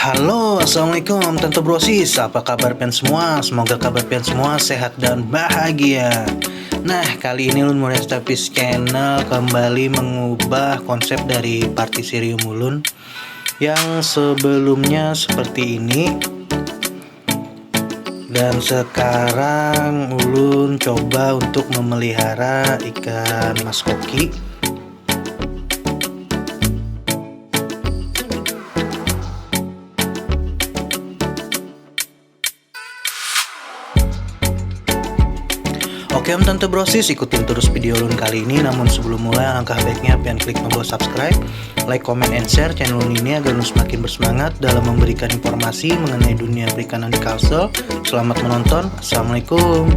Halo, assalamualaikum Tante Brosis. Apa kabar pian semua? Semoga kabar pian semua sehat dan bahagia. Nah, kali ini Ulun Monestapis Channel kembali mengubah konsep dari Partisirium Ulun yang sebelumnya seperti ini. Dan sekarang Ulun coba untuk memelihara ikan mas koki. Oke Tante Brosis, ikutin terus video Ulun kali ini. Namun sebelum mulai, alangkah baiknya pian klik tombol subscribe, like, comment, and share channel Ulun ini agar Ulun semakin bersemangat dalam memberikan informasi mengenai dunia perikanan di Kalsel. Selamat menonton. Assalamualaikum.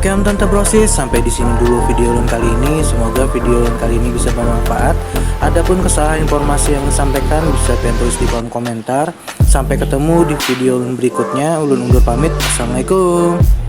Oke Om Tante Brosis, sampai di sini dulu video ulun kali ini. Semoga video ulun kali ini bisa bermanfaat. Adapun kesalahan informasi yang disampaikan bisa kalian tulis di kolom komentar. Sampai ketemu di video ulun berikutnya. Ulun undur pamit. Assalamualaikum.